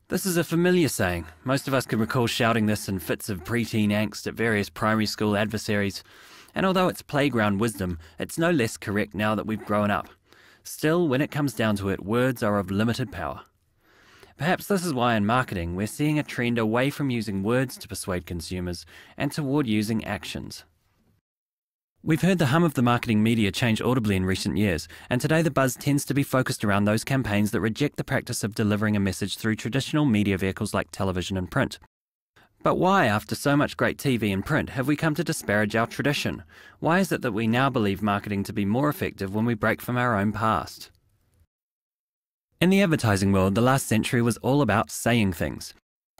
This is a familiar saying. Most of us can recall shouting this in fits of preteen angst at various primary school adversaries. And although it's playground wisdom, it's no less correct now that we've grown up. Still, when it comes down to it, words are of limited power. Perhaps this is why in marketing we're seeing a trend away from using words to persuade consumers and toward using actions. We've heard the hum of the marketing media change audibly in recent years, and today the buzz tends to be focused around those campaigns that reject the practice of delivering a message through traditional media vehicles like television and print. But why, after so much great TV and print, have we come to disparage our tradition? Why is it that we now believe marketing to be more effective when we break from our own past? In the advertising world, the last century was all about saying things.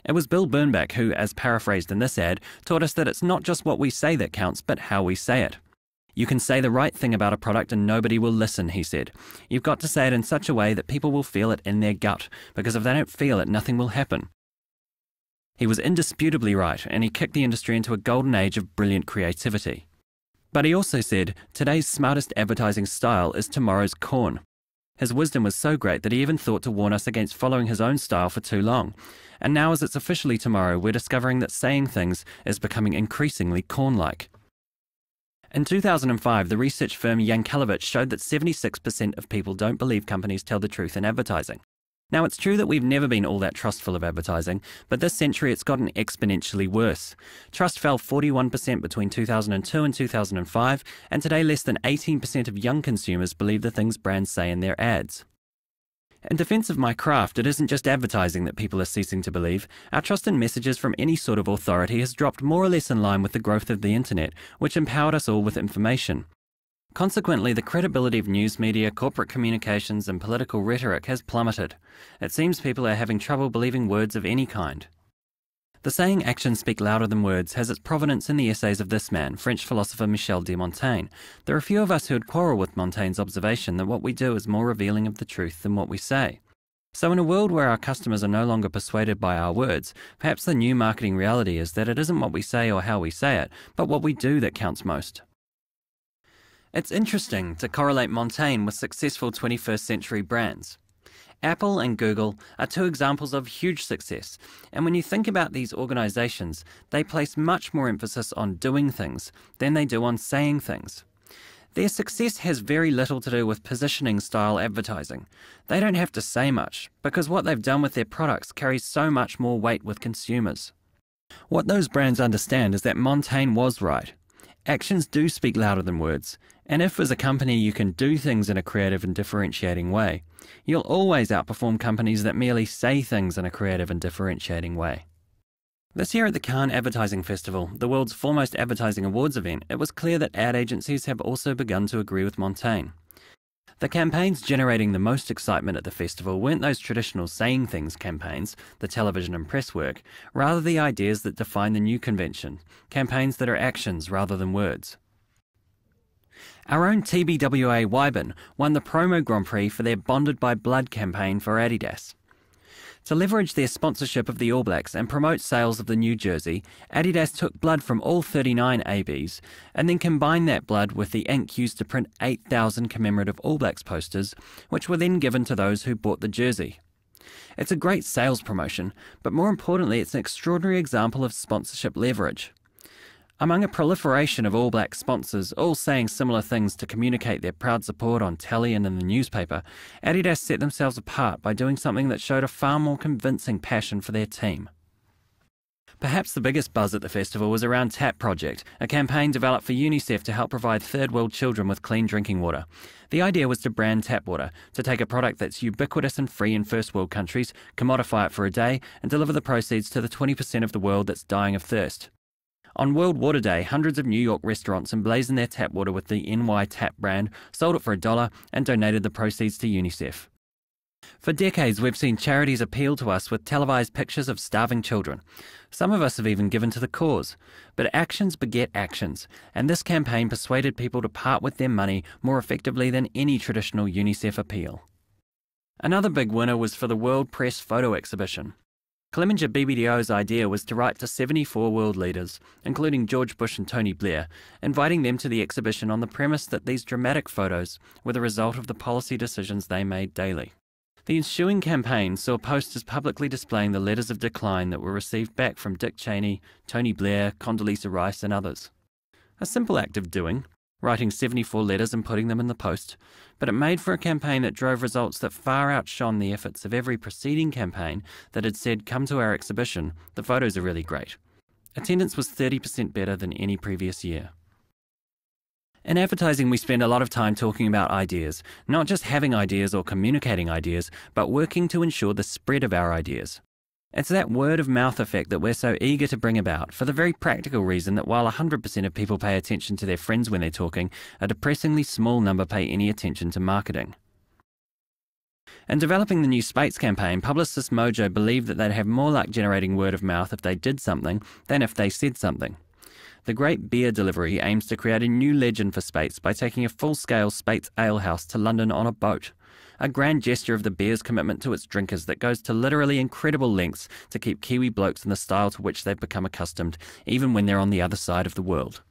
It was Bill Bernbach who, as paraphrased in this ad, taught us that it's not just what we say that counts, but how we say it. You can say the right thing about a product and nobody will listen, he said. You've got to say it in such a way that people will feel it in their gut, because if they don't feel it, nothing will happen. He was indisputably right, and he kicked the industry into a golden age of brilliant creativity. But he also said, today's smartest advertising style is tomorrow's corn. His wisdom was so great that he even thought to warn us against following his own style for too long. And now as it's officially tomorrow, we're discovering that saying things is becoming increasingly corn-like. In 2005, the research firm Yankelovich showed that 76% of people don't believe companies tell the truth in advertising. Now, it's true that we've never been all that trustful of advertising, but this century it's gotten exponentially worse. Trust fell 41% between 2002 and 2005, and today less than 18% of young consumers believe the things brands say in their ads. In defence of my craft, it isn't just advertising that people are ceasing to believe. Our trust in messages from any sort of authority has dropped more or less in line with the growth of the internet, which empowered us all with information. Consequently, the credibility of news media, corporate communications and political rhetoric has plummeted. It seems people are having trouble believing words of any kind. The saying actions speak louder than words has its provenance in the essays of this man, French philosopher Michel de Montaigne. There are few of us who would quarrel with Montaigne's observation that what we do is more revealing of the truth than what we say. So in a world where our customers are no longer persuaded by our words, perhaps the new marketing reality is that it isn't what we say or how we say it, but what we do that counts most. It's interesting to correlate Montaigne with successful 21st century brands. Apple and Google are two examples of huge success, and when you think about these organisations, they place much more emphasis on doing things than they do on saying things. Their success has very little to do with positioning style advertising. They don't have to say much, because what they've done with their products carries so much more weight with consumers. What those brands understand is that Montaigne was right. Actions do speak louder than words, and if as a company you can do things in a creative and differentiating way, you'll always outperform companies that merely say things in a creative and differentiating way. This year at the Cannes Advertising Festival, the world's foremost advertising awards event, it was clear that ad agencies have also begun to agree with Montaigne. The campaigns generating the most excitement at the festival weren't those traditional saying things campaigns, the television and press work, rather the ideas that define the new convention, campaigns that are actions rather than words. Our own TBWA Wyburn won the Promo Grand Prix for their Bonded by Blood campaign for Adidas. To leverage their sponsorship of the All Blacks and promote sales of the new jersey, Adidas took blood from all 39 ABs and then combined that blood with the ink used to print 8,000 commemorative All Blacks posters, which were then given to those who bought the jersey. It's a great sales promotion, but more importantly, it's an extraordinary example of sponsorship leverage. Among a proliferation of All Black sponsors, all saying similar things to communicate their proud support on telly and in the newspaper, Adidas set themselves apart by doing something that showed a far more convincing passion for their team. Perhaps the biggest buzz at the festival was around Tap Project, a campaign developed for UNICEF to help provide third world children with clean drinking water. The idea was to brand tap water, to take a product that's ubiquitous and free in first world countries, commodify it for a day, and deliver the proceeds to the 20% of the world that's dying of thirst. On World Water Day, hundreds of New York restaurants emblazoned their tap water with the NY Tap brand, sold it for $1 and donated the proceeds to UNICEF. For decades, we've seen charities appeal to us with televised pictures of starving children. Some of us have even given to the cause. But actions beget actions, and this campaign persuaded people to part with their money more effectively than any traditional UNICEF appeal. Another big winner was for the World Press Photo Exhibition. Clemenger BBDO's idea was to write to 74 world leaders, including George Bush and Tony Blair, inviting them to the exhibition on the premise that these dramatic photos were the result of the policy decisions they made daily. The ensuing campaign saw posters publicly displaying the letters of decline that were received back from Dick Cheney, Tony Blair, Condoleezza Rice and others. A simple act of doing, writing 74 letters and putting them in the post, but it made for a campaign that drove results that far outshone the efforts of every preceding campaign that had said, "Come to our exhibition, the photos are really great." Attendance was 30% better than any previous year. In advertising, we spend a lot of time talking about ideas, not just having ideas or communicating ideas, but working to ensure the spread of our ideas. It's that word of mouth effect that we're so eager to bring about, for the very practical reason that while 100% of people pay attention to their friends when they're talking, a depressingly small number pay any attention to marketing. In developing the new Spates campaign, publicist Mojo believed that they'd have more luck generating word of mouth if they did something than if they said something. The Great Beer Delivery aims to create a new legend for Spates by taking a full-scale Spates alehouse to London on a boat. A grand gesture of the beer's commitment to its drinkers that goes to literally incredible lengths to keep Kiwi blokes in the style to which they've become accustomed, even when they're on the other side of the world.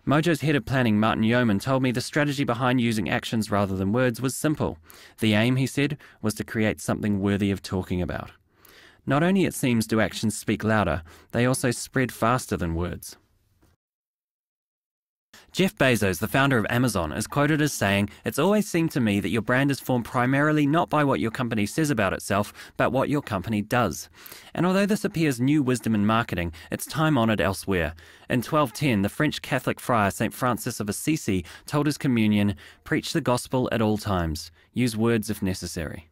Mojo's head of planning, Martin Yeoman, told me the strategy behind using actions rather than words was simple. The aim, he said, was to create something worthy of talking about. Not only, it seems, do actions speak louder, they also spread faster than words. Jeff Bezos, the founder of Amazon, is quoted as saying, "It's always seemed to me that your brand is formed primarily not by what your company says about itself, but what your company does." And although this appears new wisdom in marketing, it's time-honoured elsewhere. In 1210, the French Catholic friar St. Francis of Assisi told his communion, "Preach the gospel at all times. Use words if necessary."